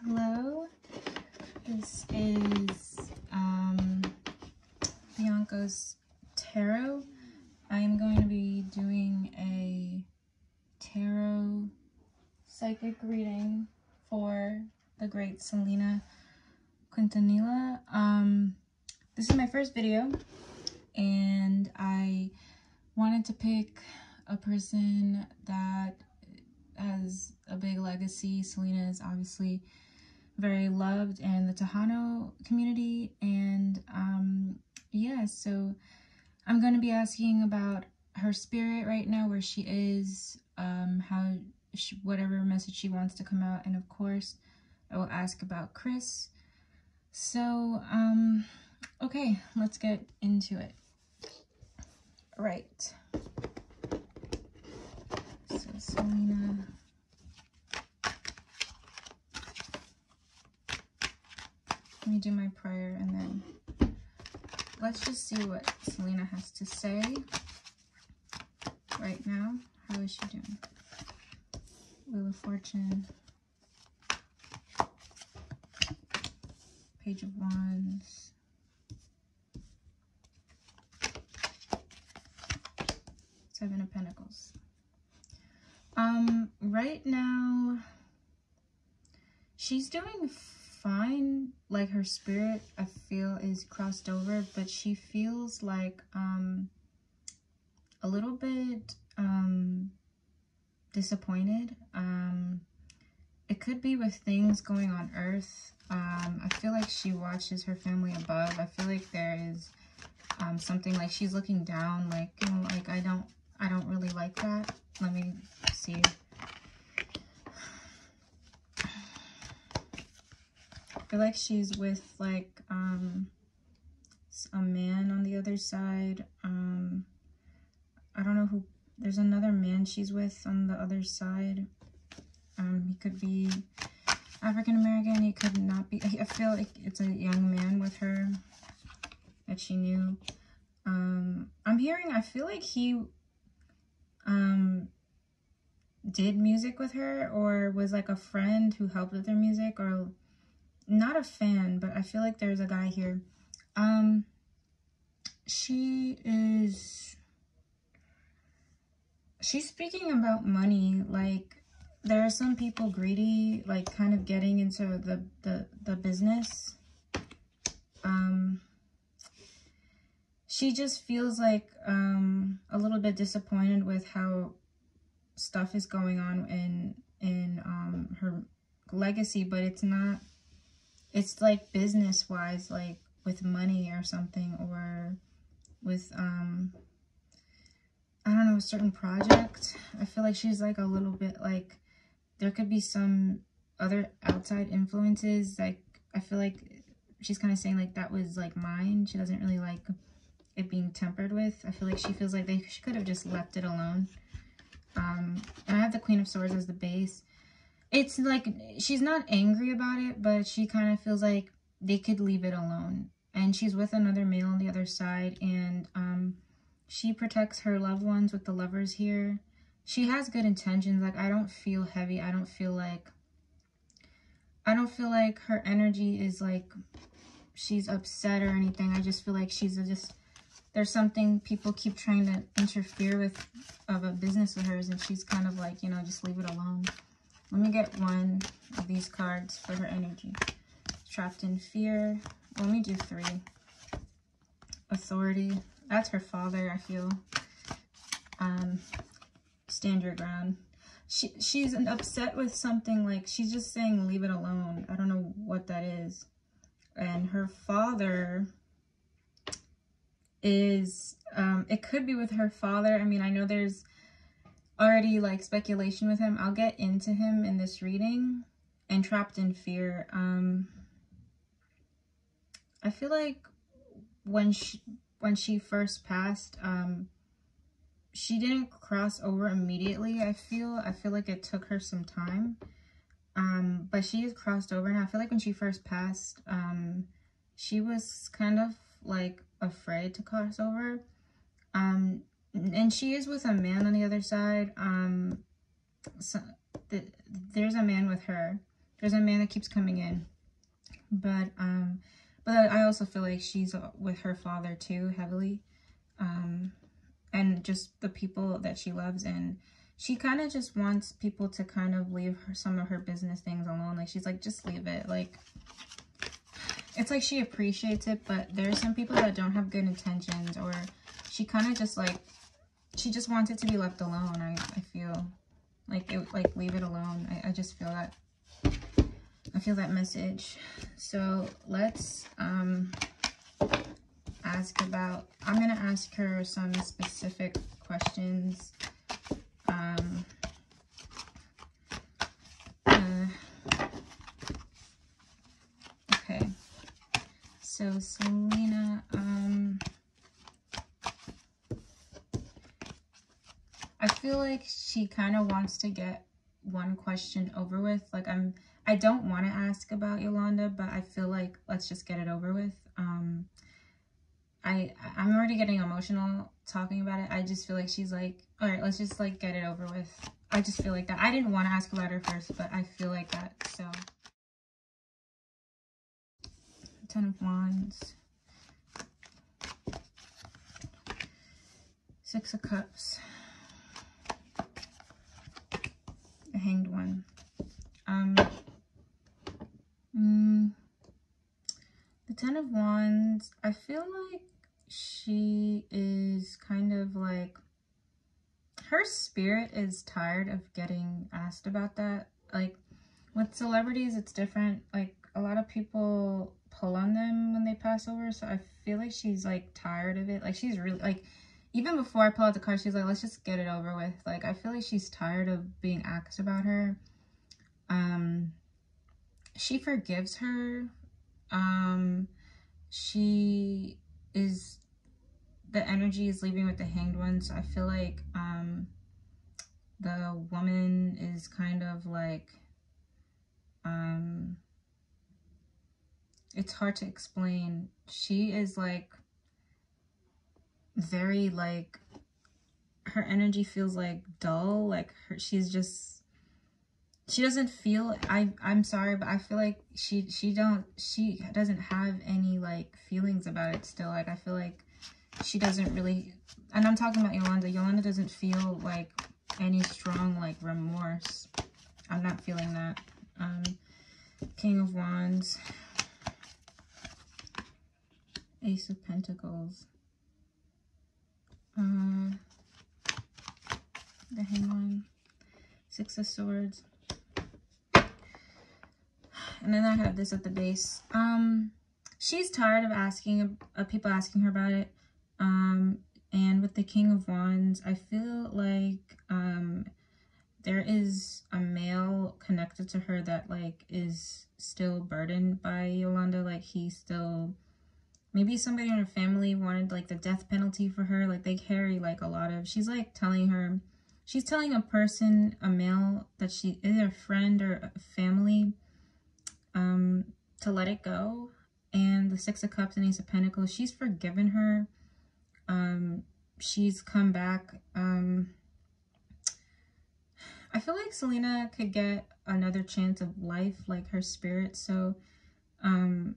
Hello, this is Bianca's Tarot. I am going to be doing a tarot psychic reading for the great Selena Quintanilla. This is my first video, and I wanted to pick a person that has a big legacy. Selena is obviously very loved in the Tejano community, and yeah, so I'm going to be asking about her spirit right now, where she is, whatever message she wants to come out, and of course I will ask about Chris. So okay, let's get into it. Right, so Selena, let me do my prayer, and then let's just see what Selena has to say right now. How is she doing? Wheel of Fortune, Page of Wands, Seven of Pentacles. Right now, she's doing fine. Like, her spirit, I feel, is crossed over, but she feels like a little bit disappointed. It could be with things going on Earth. I feel like she watches her family above. I feel like there is something like she's looking down, like, you know, like I don't really like that. Let me see. I feel like she's with like a man on the other side. I don't know who. There's another man she's with on the other side. He could be African American, he could not be. I feel like it's a young man with her that she knew. I'm hearing, I feel like he did music with her, or was like a friend who helped with their music, or not a fan, but I feel like there's a guy here. She's speaking about money. Like, there are some people greedy, like kind of getting into the business. She just feels like a little bit disappointed with how stuff is going on in her legacy, but it's not, it's like business wise, like with money or something, or with I don't know, a certain project. I feel like she's like a little bit like, there could be some other outside influences. Like, I feel like she's kind of saying like, that was like mine. She doesn't really like it being tempered with. I feel like she feels like she could have just left it alone. And I have the Queen of Swords as the base. It's like, she's not angry about it, but she kind of feels like they could leave it alone. And she's with another male on the other side, and she protects her loved ones with the Lovers here. She has good intentions. Like, I don't feel heavy. I don't feel like her energy is like she's upset or anything. I just feel like she's just, there's something people keep trying to interfere with of a business of hers, and she's kind of like, you know, just leave it alone. Let me get one of these cards for her energy. Trapped in fear. Let me do 3. Authority. That's her father, I feel. Stand your ground. She's upset with something, like she's just saying leave it alone. I don't know what that is. And her father is, it could be with her father. I mean, I know there's already like speculation with him. I'll get into him in this reading. And trapped in fear. I feel like when she first passed, she didn't cross over immediately. I feel like it took her some time. But she has crossed over now. I feel like when she first passed, she was kind of like afraid to cross over. And she is with a man on the other side. So there's a man with her. there's a man that keeps coming in, but I also feel like she's with her father too heavily, and just the people that she loves, and she kind of just wants people to kind of leave some of her business things alone. Like, she's like, just leave it. Like, it's like she appreciates it, but there's some people that don't have good intentions, or she kind of just like, she just wants it to be left alone. I feel like it, like, leave it alone. I just feel that. I feel that message. So let's ask about, I'm going to ask her some specific questions. Okay. So Selena, I feel like she kind of wants to get one question over with. Like, I don't want to ask about Yolanda, but I feel like let's just get it over with. I'm already getting emotional talking about it. I just feel like she's like, all right, let's just like get it over with. I just feel like that. I didn't want to ask about her first, but I feel like that. So, Ten of Wands, Six of Cups, the Hanged One. The Ten of Wands, I feel like she is kind of like, her spirit is tired of getting asked about that. Like, with celebrities, it's different. Like, a lot of people pull on them when they pass over, so I feel like she's like tired of it. Like, she's really like, even before I pull out the card, she's like, let's just get it over with. Like, I feel like she's tired of being asked about her. She forgives her. She is, the energy is leaving with the Hanged One, so I feel like the woman is kind of like, it's hard to explain. She is like very like, her energy feels like dull, like she's just, she doesn't feel, I'm sorry, but I feel like she doesn't have any like feelings about it still. Like, I feel like she doesn't really, and I'm talking about Yolanda. Yolanda doesn't feel like any strong like remorse. I'm not feeling that. King of Wands, Ace of Pentacles, the Hanged One, Six of Swords, and then I have this at the base. She's tired of people asking her about it. And with the King of Wands, I feel like there is a male connected to her that like is still burdened by Yolanda. Like, he still, maybe somebody in her family wanted like the death penalty for her. Like, they carry like a lot of, she's like telling her, she's telling a person, a male, that she is a friend or a family, to let it go. And the Six of Cups and Ace of Pentacles, she's forgiven her. She's come back. I feel like Selena could get another chance of life, like her spirit. So, I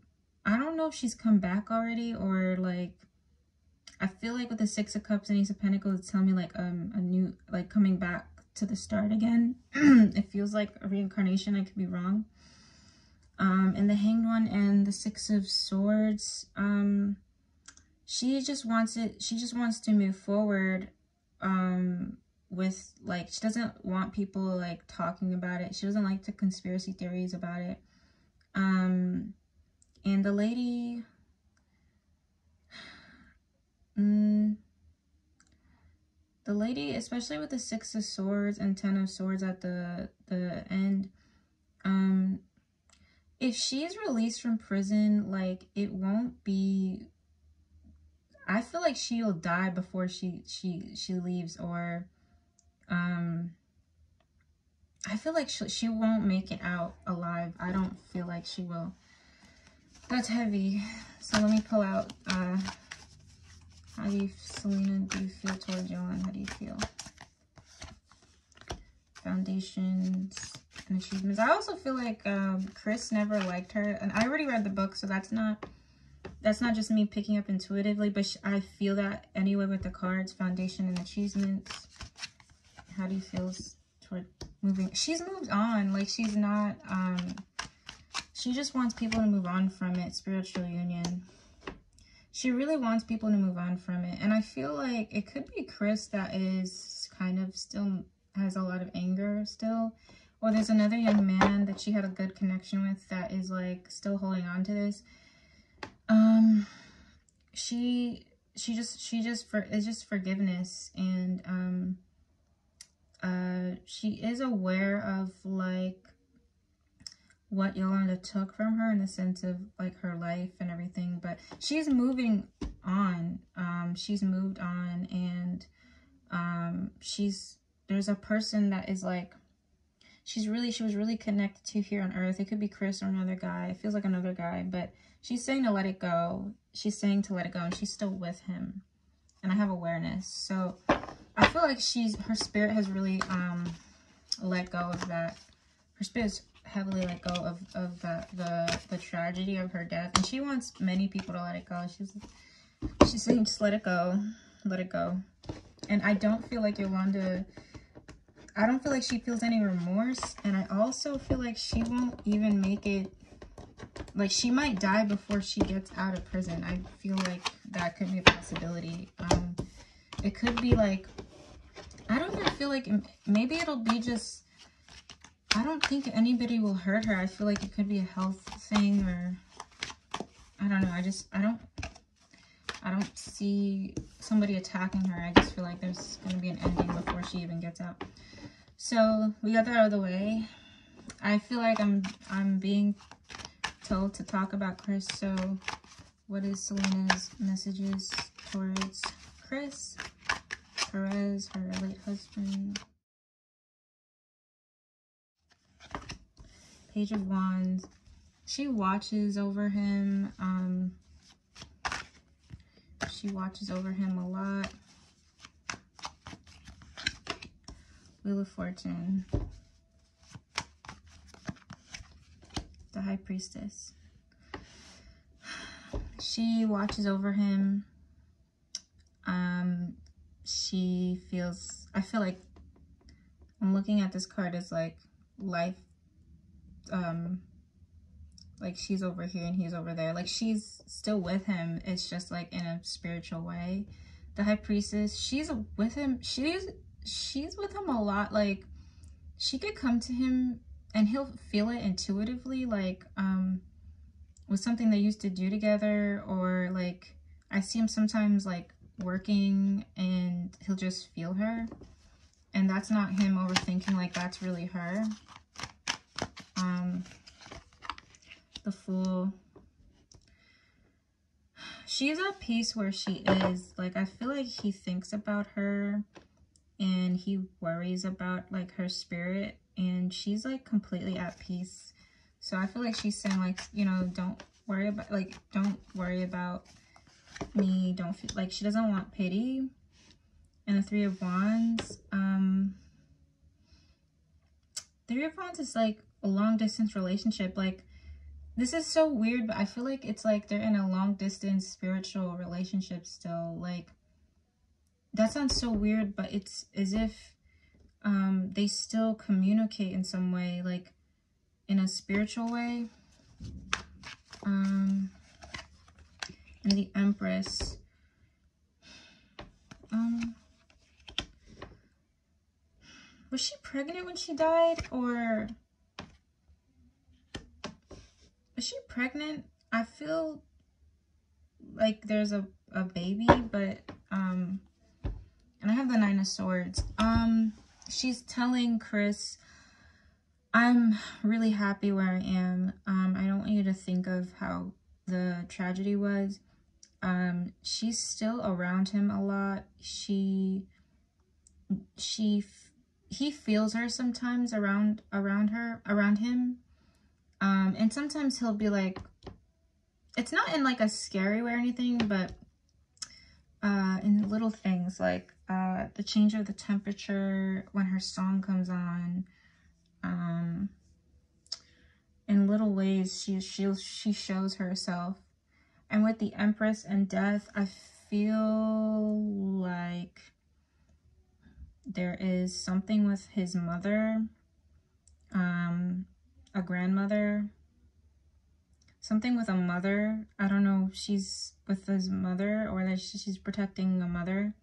don't know if she's come back already, or like, I feel like with the Six of Cups and Ace of Pentacles, it's telling me like a new, like coming back to the start again. It feels like a reincarnation. I could be wrong. And the Hanged One and the Six of Swords, she just wants it, she just wants to move forward, with like, she doesn't want people like talking about it. She doesn't like the conspiracy theories about it. And the lady, the lady, especially with the Six of Swords and Ten of Swords at the end, if she's released from prison, like, it won't be, I feel like she'll die before she leaves, or I feel like she won't make it out alive. I don't feel like she will. That's heavy. So let me pull out, how do you, Selena, do you feel towards Yolanda? How do you feel? Foundations and achievements. I also feel like Chris never liked her, and I already read the book, so that's not just me picking up intuitively, but I feel that anyway with the cards, foundation and achievements. How do you feel toward moving? She's moved on. Like, she's not, she just wants people to move on from it. Spiritual union. She really wants people to move on from it. And I feel like it could be Chris that is kind of still has a lot of anger still. Or there's another young man that she had a good connection with that is like still holding on to this. It's just forgiveness, and she is aware of like what Yolanda took from her in the sense of like her life and everything, but she's moving on. She's moved on, and there's a person that is like she was really connected to here on earth. It could be Chris or another guy. It feels like another guy, but she's saying to let it go. She's saying to let it go, and she's still with him. And I have awareness. So I feel like her spirit has really let go of that. Her spirit's heavily let go of the tragedy of her death. And she wants many people to let it go. She's saying just let it go. Let it go. And I don't feel like Yolanda, I don't feel like she feels any remorse. And I also feel like she won't even make it, like she might die before she gets out of prison. I feel like that could be a possibility. It could be like, I don't know, I feel like maybe it'll be just, I don't think anybody will hurt her. I feel like it could be a health thing, or I don't know. I don't see somebody attacking her. I just feel like there's going to be an ending before she even gets out. So we got that out of the way. I feel like I'm being told to talk about Chris. So what is Selena's messages towards Chris Perez, her late husband? Page of Wands. She watches over him. She watches over him a lot. Wheel of Fortune. The High Priestess. She watches over him. She feels, I feel like I'm looking at this card as like life, like she's over here and he's over there. Like she's still with him. It's just like in a spiritual way. The High Priestess, she's with him. She's with him a lot. Like she could come to him and he'll feel it intuitively, like with something they used to do together, or like I see him sometimes like working and he'll just feel her, and that's not him overthinking, like that's really her. The Fool. She's at peace where she is. Like I feel like he thinks about her and he worries about like her spirit, and she's like completely at peace. So I feel like she's saying like, you know, don't worry about me. Don't feel like, she doesn't want pity. And the Three of Wands. Three of Wands is like a long distance relationship. Like this is so weird, but I feel like it's like they're in a long distance spiritual relationship still. Like that sounds so weird, but it's as if they still communicate in some way, like in a spiritual way. And the Empress. Was she pregnant when she died, or was she pregnant? I feel like there's a baby, but and I have the Nine of Swords. She's telling Chris, I'm really happy where I am. I don't want you to think of how the tragedy was. She's still around him a lot. He feels her sometimes around him. And sometimes he'll be like, it's not in like a scary way or anything, but in little things like the change of the temperature when her song comes on, in little ways she shows herself. And with the Empress and Death, I feel like there is something with his mother, a grandmother, something with a mother. I don't know if she's with his mother or that she's protecting a mother.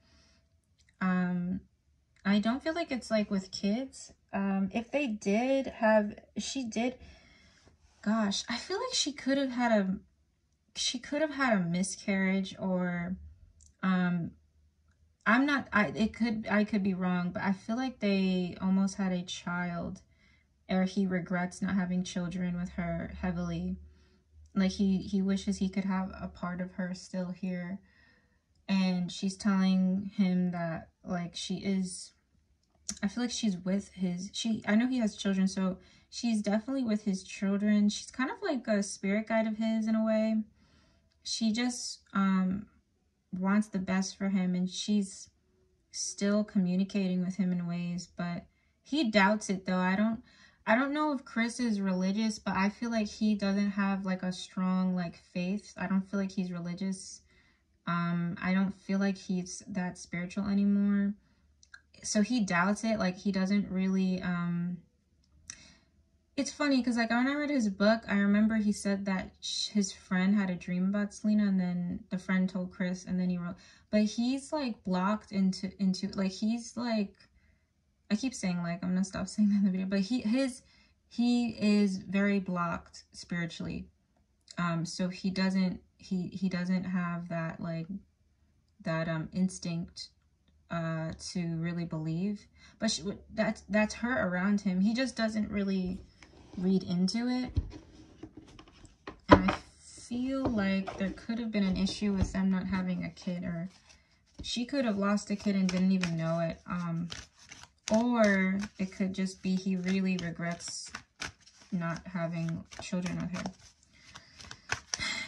I don't feel like it's like with kids. If they did have, gosh, I feel like she could have had a miscarriage, or I could be wrong, but I feel like they almost had a child, or he regrets not having children with her heavily. Like he wishes he could have a part of her still here. And she's telling him that, like, I feel like she's with I know he has children, so she's definitely with his children. She's kind of like a spirit guide of his in a way. She just wants the best for him, and she's still communicating with him in ways, but he doubts it though. I don't know if Chris is religious, but I feel like he doesn't have like a strong like faith. I don't feel like he's religious. I don't feel like he's that spiritual anymore. So he doubts it. Like he doesn't really, it's funny because like when I read his book, I remember he said that his friend had a dream about Selena, and then the friend told Chris, and then he wrote, but he's like blocked into like, he's like, I keep saying like, I'm gonna stop saying that in the video, but he is very blocked spiritually. So he doesn't have that like that instinct to really believe, but that's her around him. He just doesn't really read into it, and I feel like there could have been an issue with them not having a kid, or she could have lost a kid and didn't even know it, or it could just be he really regrets not having children with her,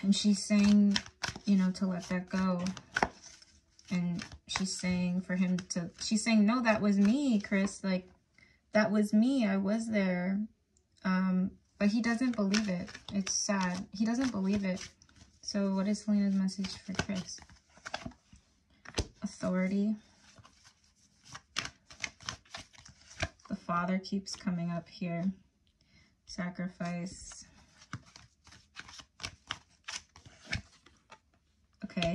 and she's saying, you know, to let that go. And she's saying for him to, she's saying, no, that was me, Chris. Like, that was me. I was there. But he doesn't believe it. It's sad. He doesn't believe it. So what is Selena's message for Chris? Authority. The Father keeps coming up here. Sacrifice. Okay,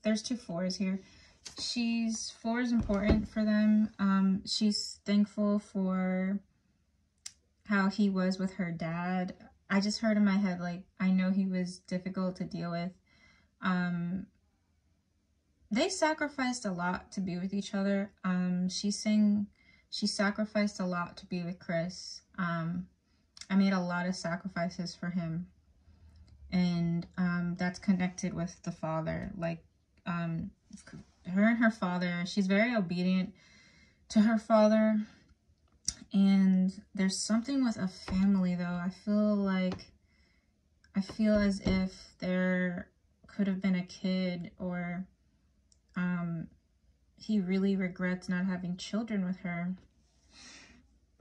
there's 2 4s here. 4 is important for them. She's thankful for how he was with her dad. I just heard in my head, like, I know he was difficult to deal with. They sacrificed a lot to be with each other. She's saying she sacrificed a lot to be with Chris. I made a lot of sacrifices for him. And that's connected with the father. Like, her and her father, she's very obedient to her father. And there's something with a family, though. I feel as if there could have been a kid, or he really regrets not having children with her.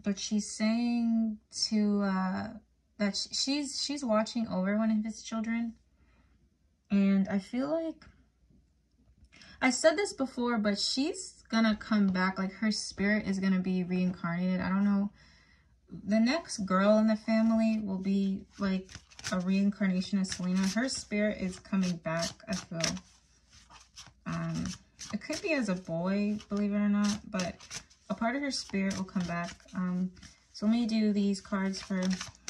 But she's saying to that she's watching over one of his children. And I feel like I said this before, but she's gonna come back. Like, her spirit is gonna be reincarnated. I don't know. The next girl in the family will be like a reincarnation of Selena. Her spirit is coming back, I feel. It could be as a boy, believe it or not, but a part of her spirit will come back. So let me do these cards for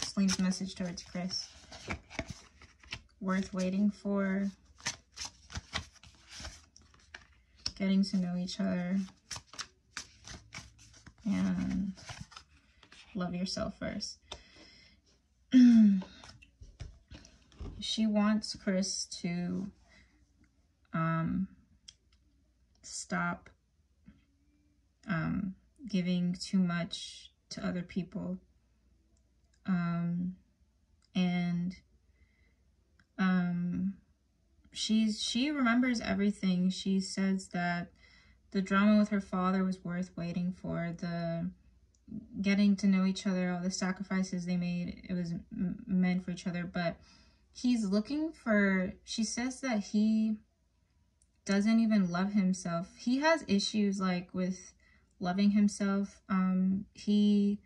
Selena's message towards Chris. Worth waiting for. Getting to know each other. And love yourself first. She wants Chris to stop giving too much to other people, and she remembers everything. She says that the drama with her father was worth waiting for. getting to know each other, all the sacrifices they made, it was meant for each other. But he's looking for, she says that he doesn't even love himself. He has issues like with loving himself. He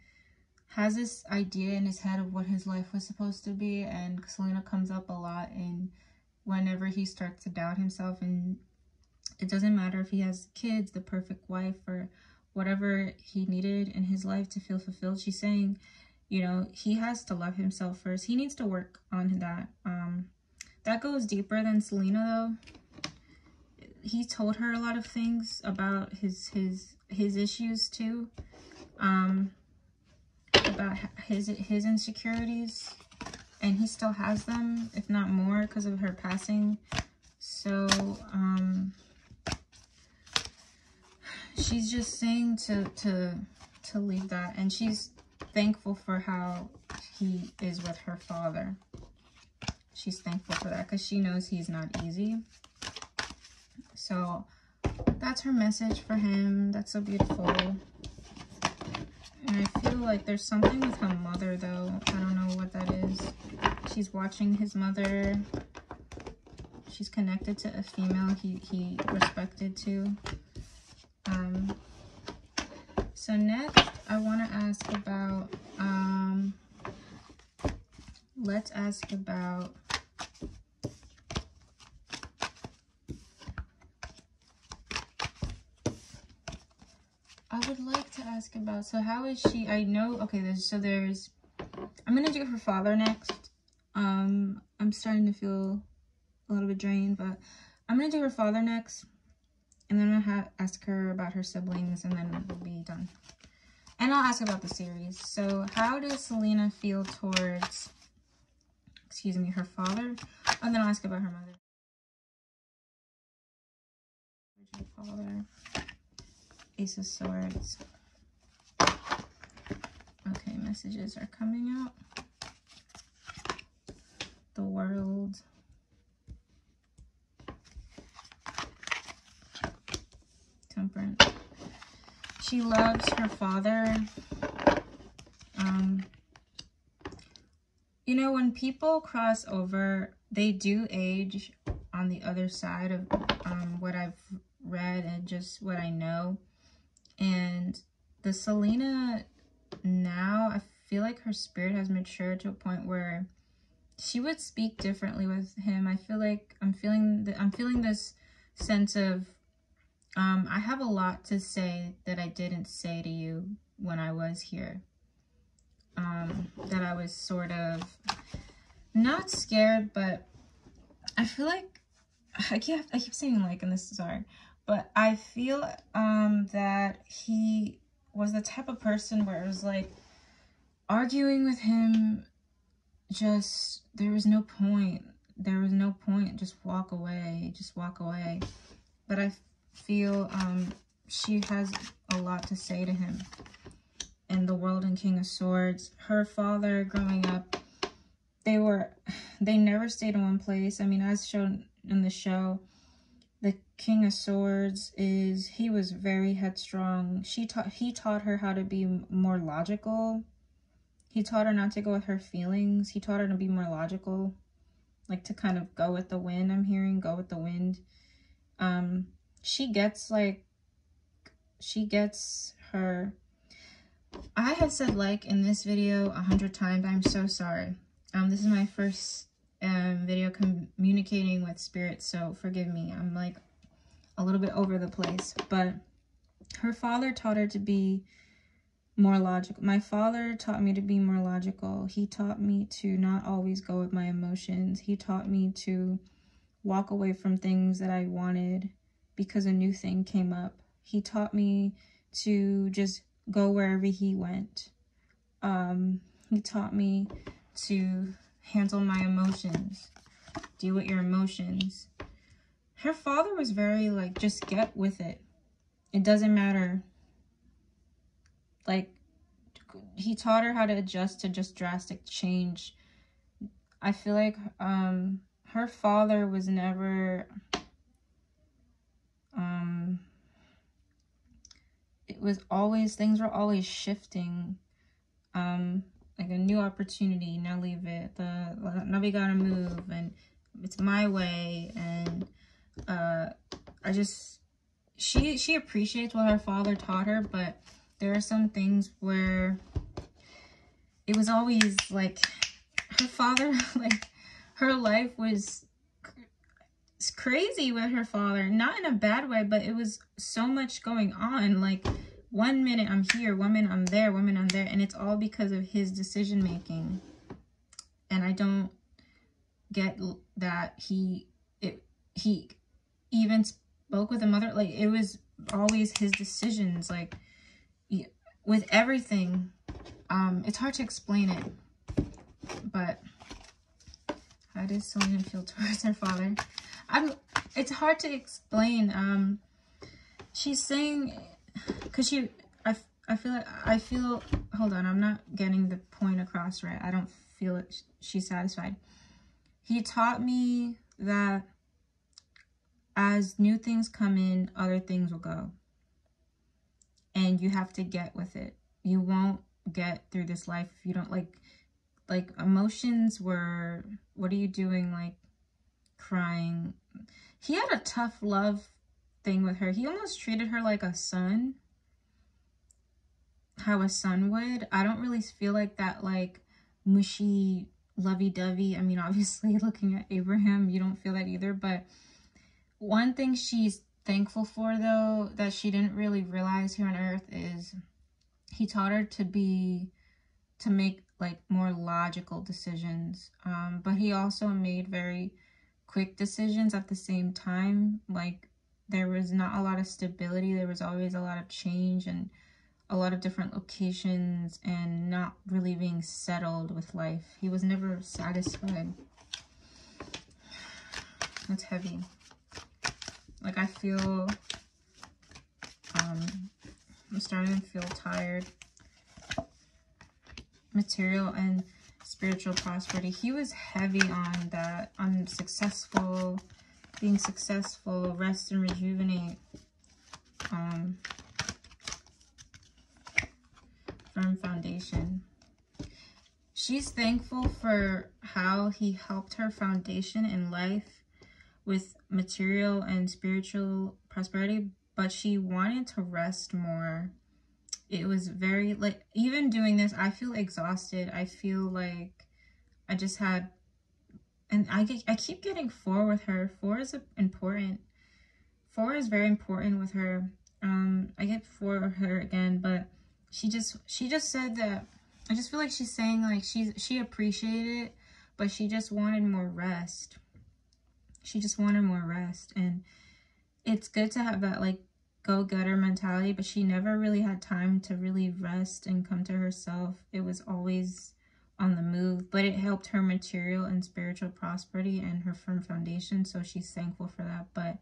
has this idea in his head of what his life was supposed to be, and Selena comes up a lot in whenever he starts to doubt himself. And it doesn't matter if he has kids, the perfect wife, or whatever he needed in his life to feel fulfilled. She's saying, you know, he has to love himself first. He needs to work on that. That goes deeper than Selena though. He told her a lot of things about his issues too. About his insecurities, and he still has them, if not more, because of her passing. So she's just saying to leave that, and she's thankful for how he is with her father. She's thankful for that because she knows he's not easy. So that's her message for him. That's so beautiful. And I feel like there's something with her mother, though. I don't know what that is. She's watching his mother. She's connected to a female he respected too. So next, I want to ask about, let's ask about, I would like to ask about, so how is she, I know, okay, there's, I'm going to do her father next. I'm starting to feel a little bit drained, but I'm going to do her father next. And then I'm going to ask her about her siblings, and then we'll be done. And I'll ask about the series. So how does Selena feel towards, excuse me, her father? And then I'll ask about her mother. Her father. Ace of Swords. Okay, messages are coming out. The World. Temperance. She loves her father. You know, when people cross over, they do age on the other side of what I've read and just what I know. And the Selena now, I feel like her spirit has matured to a point where she would speak differently with him. I feel like I'm feeling this sense of I have a lot to say that I didn't say to you when I was here. That I was sort of not scared, but I feel like I keep saying like, and this is hard, but I feel that he was the type of person where it was like arguing with him, just there was no point, just walk away, but I feel she has a lot to say to him. And the World and King of Swords, her father growing up, they never stayed in one place. I mean, as shown in the show, the King of Swords he was very headstrong. He taught her how to be more logical. He taught her not to go with her feelings. He taught her to be more logical, like to kind of go with the wind. I'm hearing go with the wind. She gets her, I have said like in this video 100 times. I'm so sorry. This is my first video communicating with spirit, so forgive me. I'm like a little bit over the place, but her father taught her to be more logical. My father taught me to be more logical. He taught me to not always go with my emotions. He taught me to walk away from things that I wanted because a new thing came up. He taught me to just go wherever he went. He taught me to handle my emotions, deal with your emotions. Her father was very like, just get with it. It doesn't matter. Like, he taught her how to adjust to just drastic change. I feel like her father was never was always, things were always shifting. Like a new opportunity, now leave it. Now we gotta move, and it's my way. And she appreciates what her father taught her, but there are some things where it was always like her father, like her life was crazy with her father, not in a bad way, but it was so much going on. Like 1 minute I'm here, 1 minute I'm there, 1 minute I'm there, and it's all because of his decision making. And I don't get that he even spoke with the mother. Like, it was always his decisions, like with everything. It's hard to explain it, but how does Selena feel towards her father? It's hard to explain. She's saying, because I feel, hold on, I'm not getting the point across right. I don't feel it. She's satisfied. He taught me that as new things come in, other things will go. And you have to get with it. You won't get through this life if you don't, like emotions were, what are you doing? Like crying. He had a tough love thing with her. He almost treated her like a son. How a son would. I don't really feel like that, like mushy lovey-dovey. I mean, obviously looking at Abraham, you don't feel that either. But one thing she's thankful for, though, that she didn't really realize here on earth is he taught her to make like more logical decisions. But he also made very quick decisions at the same time. Like, there was not a lot of stability. There was always a lot of change and a lot of different locations, and not really being settled with life. He was never satisfied. That's heavy. Like, I feel, I'm starting to feel tired. Material and spiritual prosperity. He was heavy on that, on successful, being successful, rest and rejuvenate. Firm foundation. She's thankful for how he helped her foundation in life with material and spiritual prosperity, but she wanted to rest more. It was very, like, even doing this, I feel exhausted. I feel like I just had, and I keep getting 4 with her. 4 is important. 4 is very important with her. I get 4 with her again, but she just said that, I just feel like she's saying, like, she appreciated it, but she just wanted more rest. She just wanted more rest. And it's good to have that, like, go-getter mentality, but she never really had time to really rest and come to herself. It was always on the move, but it helped her material and spiritual prosperity and her firm foundation, so she's thankful for that. But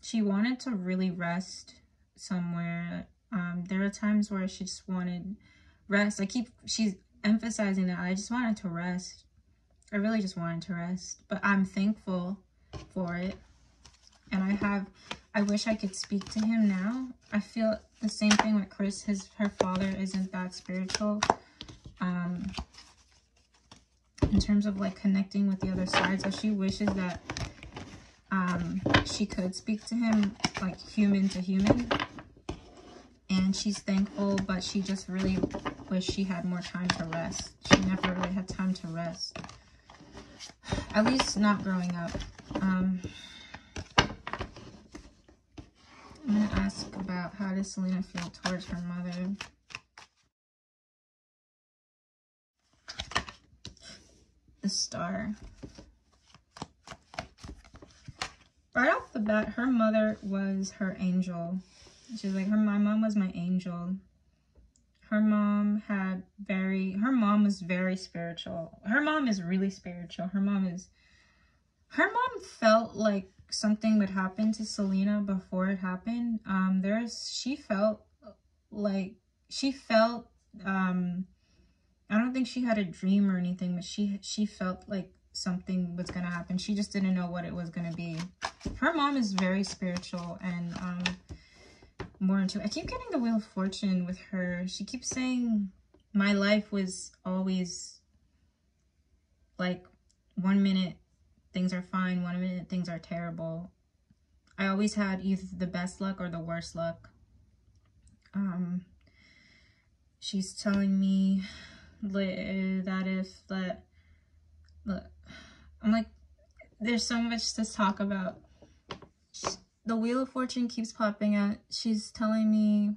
she wanted to really rest somewhere. There are times where she just wanted rest. She's emphasizing that. I just wanted to rest. I really just wanted to rest, but I'm thankful for it. And I wish I could speak to him now. I feel the same thing with Chris. Her father isn't that spiritual. In terms of, like, connecting with the other side. So she wishes that she could speak to him, like, human to human. And she's thankful, but she just really wished she had more time to rest. She never really had time to rest. At least not growing up. I'm going to ask about, how does Selena feel towards her mother? The Star. Right off the bat, her mother was her angel. She's like, my mom was my angel. Her mom was very spiritual. Her mom is really spiritual. Her mom felt like something would happen to Selena before it happened. She felt, I don't think she had a dream or anything, but she felt like something was gonna happen. She just didn't know what it was gonna be. Her mom is very spiritual, and more into it. I keep getting the Wheel of Fortune with her. She keeps saying my life was always like 1 minute things are fine, 1 minute things are terrible. I always had either the best luck or the worst luck. She's telling me that look, I'm like, there's so much to talk about. The Wheel of Fortune keeps popping out. She's telling me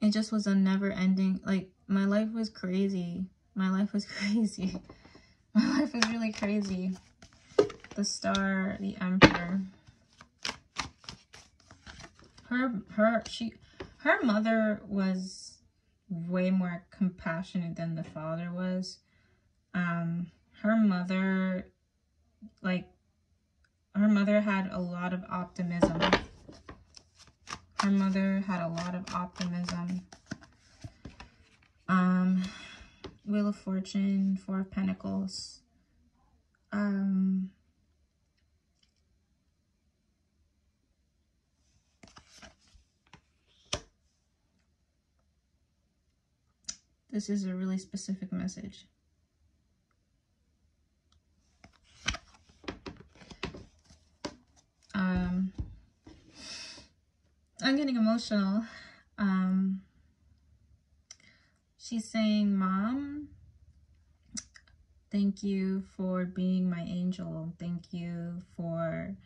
it just was a never ending, like, my life was crazy. My life was crazy. My life was really crazy. The Star, the Emperor. Her mother was way more compassionate than the father was. Her mother, like, her mother had a lot of optimism. Her mother had a lot of optimism. Wheel of Fortune, Four of Pentacles. This is a really specific message. I'm getting emotional. She's saying, Mom, thank you for being my angel. Thank you for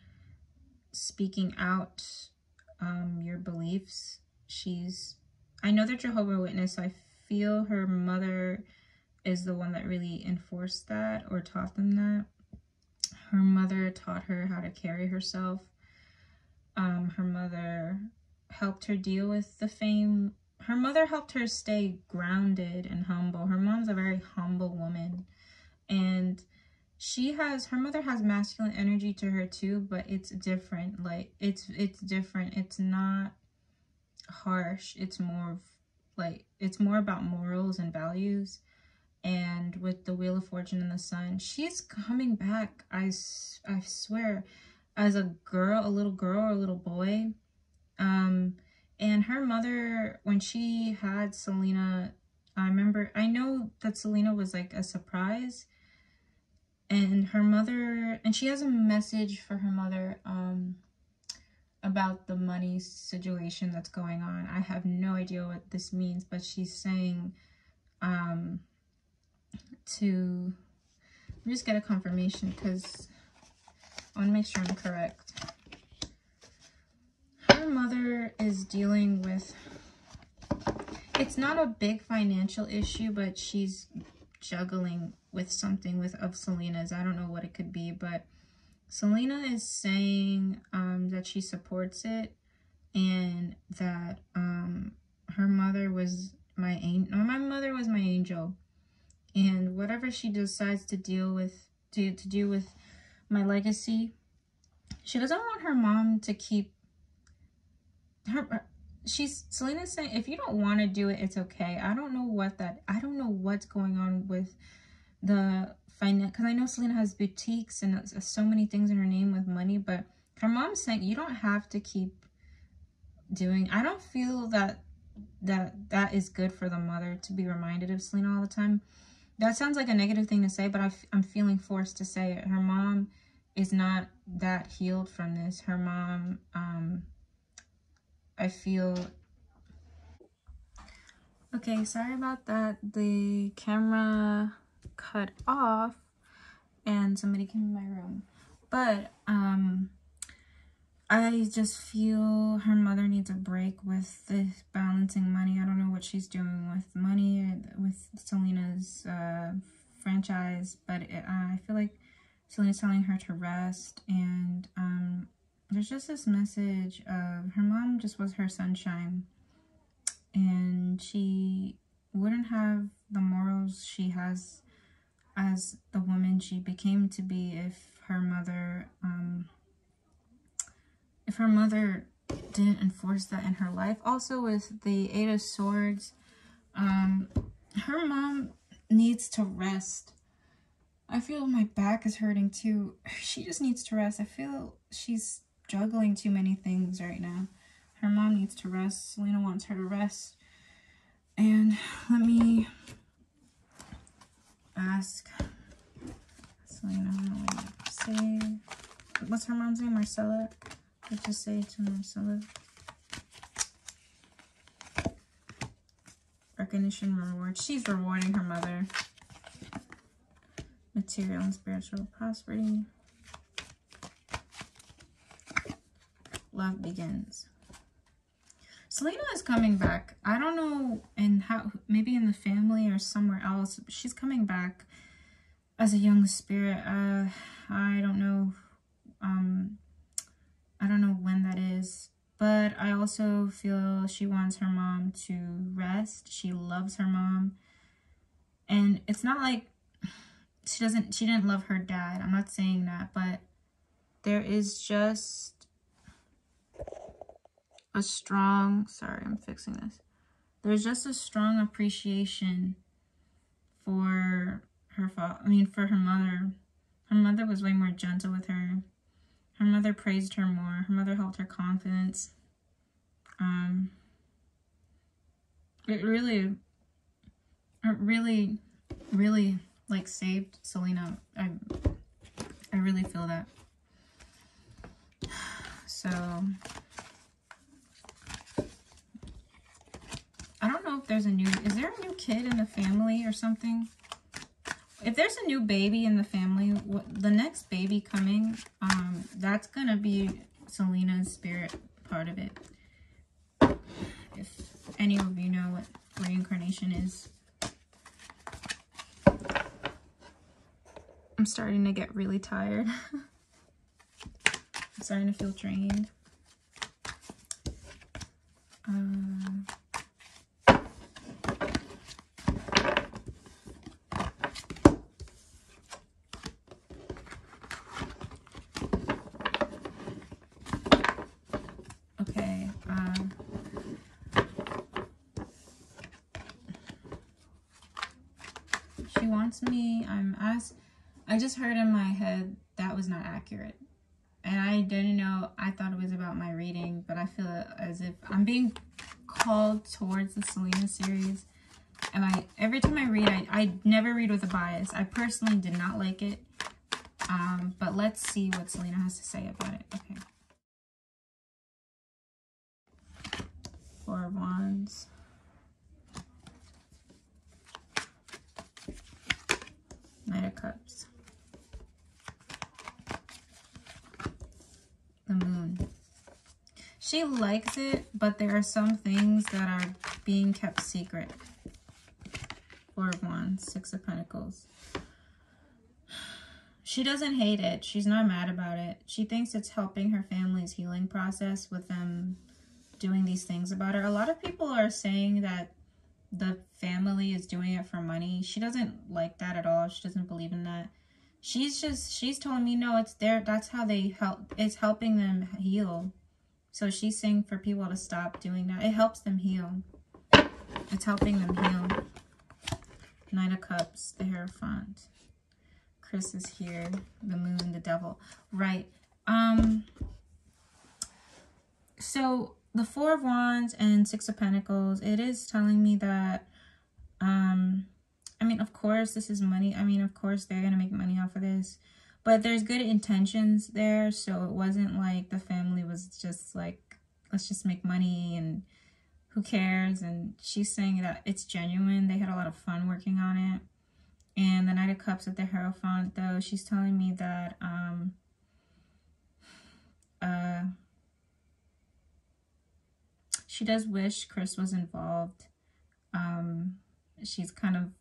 speaking out your beliefs. I know they're Jehovah's Witness, so I feel her mother is the one that really enforced that or taught them that. Her mother taught her how to carry herself. Her mother helped her deal with the fame. Her mother helped her stay grounded and humble. Her mom's a very humble woman. And her mother has masculine energy to her too, but it's different. Like, it's different. It's not harsh. It's more about morals and values. And with the Wheel of Fortune and the Sun, she's coming back, I swear, as a little girl or a little boy. And her mother, when she had Selena, I know that Selena was like a surprise. And her mother, and she has a message for her mother about the money situation that's going on. I have no idea what this means, but she's saying to just get a confirmation because I want to make sure I'm correct. Her mother is dealing with, it's not a big financial issue, but she's juggling with something of Selena's. I don't know what it could be, but Selena is saying that she supports it and that her mother was my angel. My mother was my angel, and whatever she decides to deal with, to do with my legacy, she doesn't want her mom to keep her. Selena's saying, if you don't want to do it, it's okay. I don't know what's going on with the finance, because I know Selena has boutiques and so many things in her name with money, but her mom's saying you don't have to keep doing. I don't feel that is good for the mother to be reminded of Selena all the time. That sounds like a negative thing to say, but I'm feeling forced to say it. Her mom is not that healed from this. Her mom, I feel... Okay, sorry about that. The camera cut off and somebody came in my room. But, I just feel her mother needs a break with this balancing money. I don't know what she's doing with money, with Selena's franchise, but I feel like Selena's telling her to rest, and there's just this message of her mom just was her sunshine, and she wouldn't have the morals she has as the woman she became to be if her mother didn't enforce that in her life. Also with the Eight of Swords, her mom needs to rest. I feel my back is hurting too. She just needs to rest. I feel she's juggling too many things right now. Her mom needs to rest. Selena wants her to rest. And let me ask Selena, I don't know what to say. What's her mom's name? Marcella? Let's just say to Marcella. Recognition, reward. She's rewarding her mother. Material and spiritual prosperity. Love begins. Selena is coming back. I don't know in how, maybe in the family or somewhere else. She's coming back as a young spirit. I don't know. I don't know when that is. But I also feel she wants her mom to rest. She loves her mom. And it's not like she didn't love her dad. I'm not saying that, but there is just a strong, sorry, I'm fixing this. There's just a strong appreciation for her for her mother. Her mother was way more gentle with her. Her mother praised her more. Her mother helped her confidence. It really like saved Selena. I really feel that. So I don't know if there's is there a new kid in the family or something? If there's a new baby in the family, the next baby coming, that's gonna be Selena's spirit part of it. If any of you know what reincarnation is. I'm starting to get really tired. I'm starting to feel drained. Okay. She wants me. I just heard in my head that was not accurate. And I didn't know. I thought it was about my reading, but I feel as if I'm being called towards the Selena series. And every time I read, I never read with a bias. I personally did not like it. But let's see what Selena has to say about it. Okay. Four of Wands. Knight of Cups. The Moon. She likes it, but there are some things that are being kept secret. Four of Wands, Six of Pentacles. She doesn't hate it. She's not mad about it. She thinks it's helping her family's healing process with them doing these things about her. A lot of people are saying that the family is doing it for money. She doesn't like that at all. She doesn't believe in that. She's telling me, no, it's that's how they help. It's helping them heal. So she's saying for people to stop doing that. It helps them heal. It's helping them heal. Knight of Cups, the Hierophant. Chris is here. The Moon, the Devil. Right. So the Four of Wands and Six of Pentacles, it is telling me that, I mean, of course, this is money. I mean, of course, they're going to make money off of this. But there's good intentions there. So it wasn't like the family was just like, let's just make money and who cares? And she's saying that it's genuine. They had a lot of fun working on it. And the Knight of Cups with the Hierophant, though, she's telling me that she does wish Chris was involved. She's kind of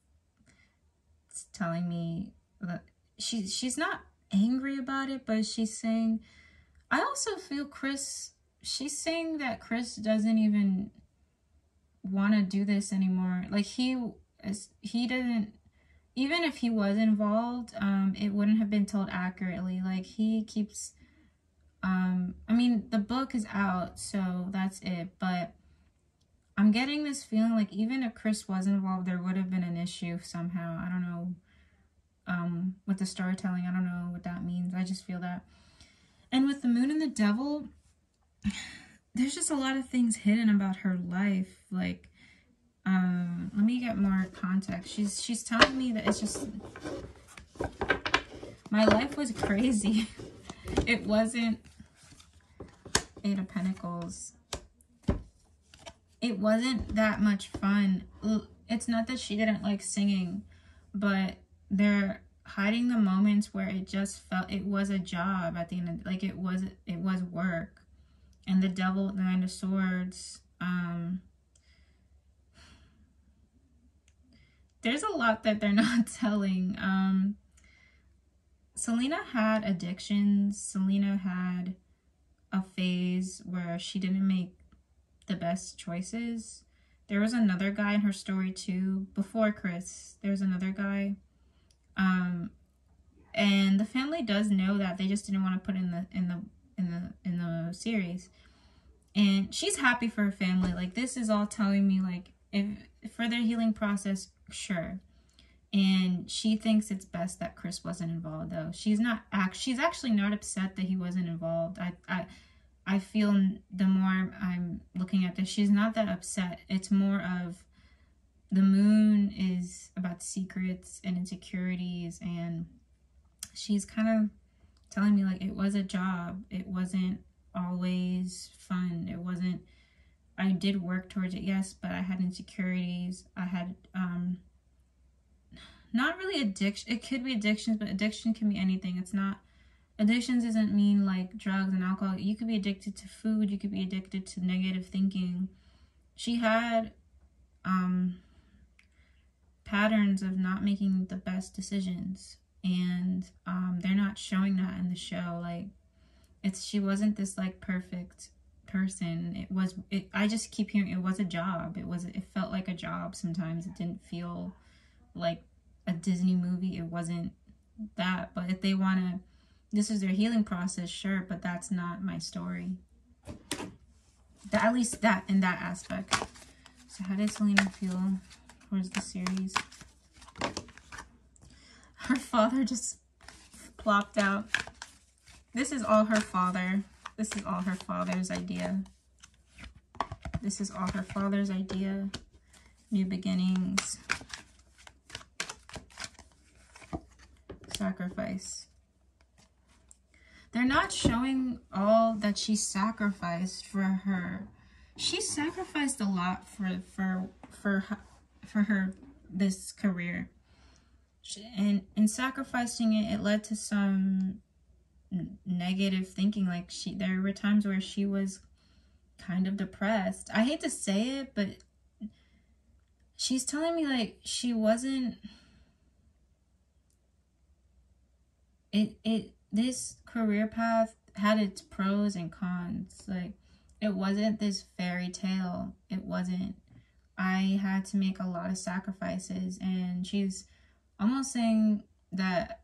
telling me that she's not angry about it, but she's saying, I also feel she's saying that Chris doesn't even want to do this anymore. Like he didn't, even if he was involved, it wouldn't have been told accurately. Like he keeps, I mean, the book is out, so that's it. But I'm getting this feeling like even if Chris was involved, there would have been an issue somehow. I don't know, with the storytelling. I don't know what that means. I just feel that. And with the Moon and the Devil, there's just a lot of things hidden about her life. Like, let me get more context. She's telling me that it's just, my life was crazy. It wasn't, Eight of Pentacles. It wasn't that much fun. It's not that she didn't like singing, but they're hiding the moments where it just felt it was a job at the end of, like it was work. And the Devil, the Nine of Swords, there's a lot that they're not telling. Selena had addictions. Selena had a phase where she didn't make the best choices. There was another guy in her story too, before Chris. There was another guy. And the family does know that. They just didn't want to put in the series. And she's happy for her family. Like, this is all telling me, like, if for their healing process, sure. And she thinks it's best that Chris wasn't involved, though. She's actually not upset that he wasn't involved. I feel the more I'm looking at this, she's not that upset. It's more of the moon is about secrets and insecurities, and she's kind of telling me, like, it was a job. It wasn't always fun. It wasn't, I did work towards it, yes, but I had insecurities. I had, not really addiction. It could be addictions, but addiction can be anything. It's not, addictions doesn't mean like drugs and alcohol. You could be addicted to food. You could be addicted to negative thinking. She had patterns of not making the best decisions, and they're not showing that in the show. Like, she wasn't this like perfect person. I just keep hearing it was a job. It felt like a job sometimes. It didn't feel like a Disney movie. It wasn't that. But if they want to, this is their healing process, sure, but that's not my story. At least that, in that aspect. So how did Selena feel towards the series? Her father just plopped out. This is all her father. This is all her father's idea. This is all her father's idea. New beginnings. Sacrifice. They're not showing all that she sacrificed for her. She sacrificed a lot for her this career. And in sacrificing it, it led to some negative thinking. Like, there were times where she was kind of depressed. I hate to say it, but she's telling me, like, she wasn't, this career path had its pros and cons. Like, it wasn't this fairy tale. It wasn't. I had to make a lot of sacrifices, and she's almost saying that,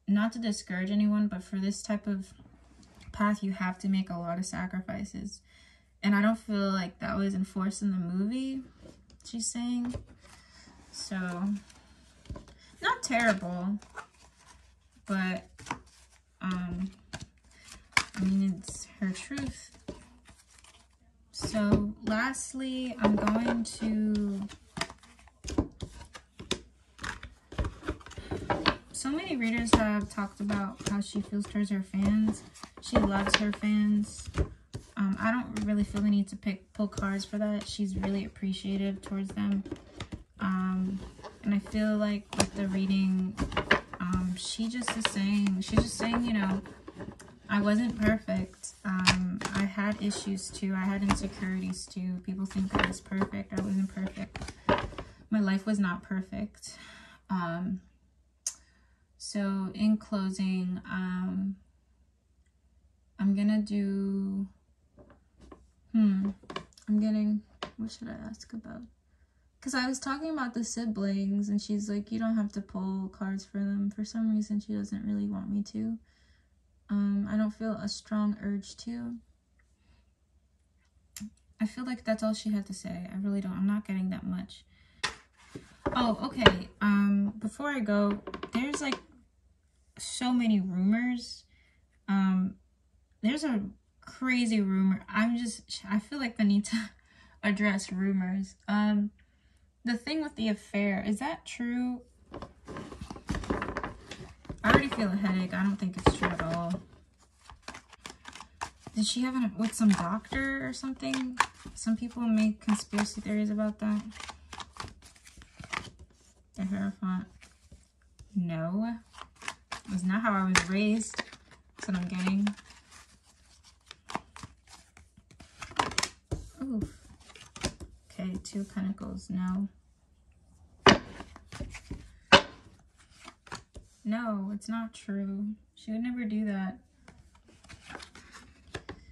not to discourage anyone, but for this type of path, you have to make a lot of sacrifices. And I don't feel like that was enforced in the movie, she's saying. So, not terrible, but, I mean, it's her truth. So, lastly, I'm going to... So many readers have talked about how she feels towards her fans. She loves her fans. I don't really feel the need to pull cards for that. She's really appreciative towards them. And I feel like with the reading, she's just saying, you know, I wasn't perfect. I had issues too. I had insecurities too. People think I was perfect. I wasn't perfect. My life was not perfect. So in closing, I'm gonna do, what should I ask about? Because I was talking about the siblings, and she's like, you don't have to pull cards for them. For some reason, she doesn't really want me to. I don't feel a strong urge to. I feel like that's all she had to say. I really don't. I'm not getting that much. Oh, okay. Before I go, there's like so many rumors. There's a crazy rumor. I feel like I need to address rumors. The thing with the affair, is that true? I already feel a headache. I don't think it's true at all. Did she have it with some doctor or something? Some people make conspiracy theories about that. The Hierophant. No. It's not how I was raised. That's what I'm getting. Oof. Okay, 2 of Pentacles. No. No, it's not true. She would never do that.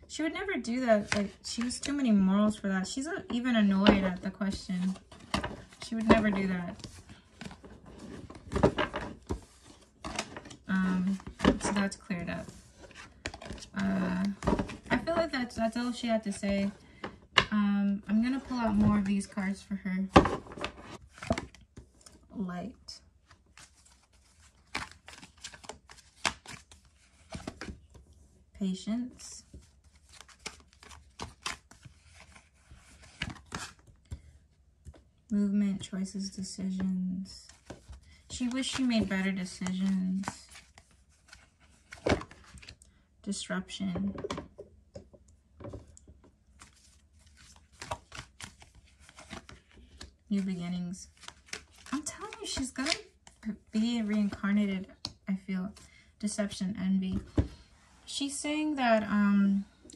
She would never do that. Like, she has too many morals for that. She's even annoyed at the question. She would never do that. So that's cleared up. I feel like that's all she had to say. I'm gonna pull out more of these cards for her. Light. Patience. Movement, choices, decisions. She wished she made better decisions. Disruption. New beginnings. I'm telling you, she's gonna be reincarnated, I feel. Deception, envy. She's saying that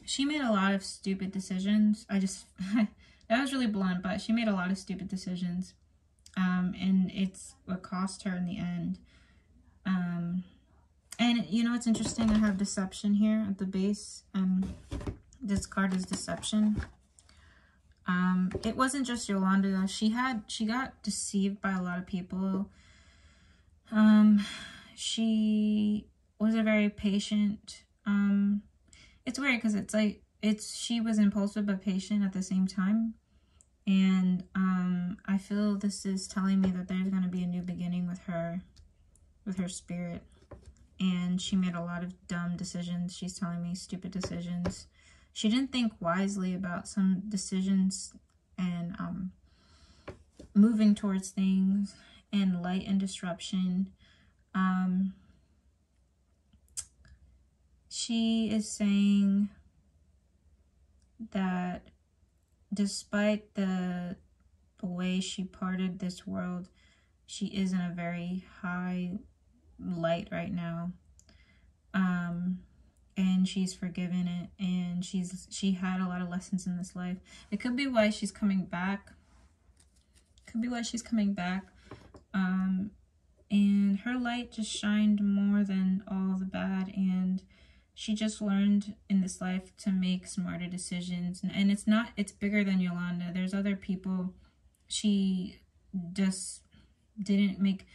she made a lot of stupid decisions. That was really blunt, but she made a lot of stupid decisions. And it's what cost her in the end. And you know, it's interesting, I have deception here at the base. This card is deception. It wasn't just Yolanda though. She got deceived by a lot of people. She was a very patient, it's weird because it's like, she was impulsive but patient at the same time. And I feel this is telling me that there's going to be a new beginning with her spirit. And she made a lot of dumb decisions. She's telling me stupid decisions. She didn't think wisely about some decisions and moving towards things, and light and disruption. She is saying that despite the way she parted this world, she is in a very high light right now. And she's forgiven it, and she had a lot of lessons in this life. It could be why she's coming back. And her light just shined more than all the bad, and she just learned in this life to make smarter decisions. And it's bigger than Yolanda. There's other people she just didn't make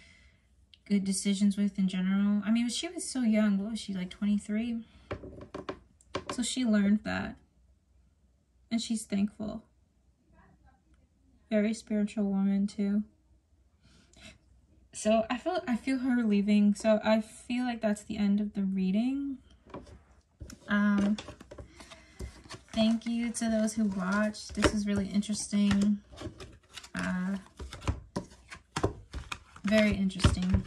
good decisions with in general. I mean, she was so young. What was she, like 23? So she learned that, and she's thankful. Very spiritual woman too. So I feel her leaving. So I feel like that's the end of the reading. Thank you to those who watched. This is really interesting. Very interesting.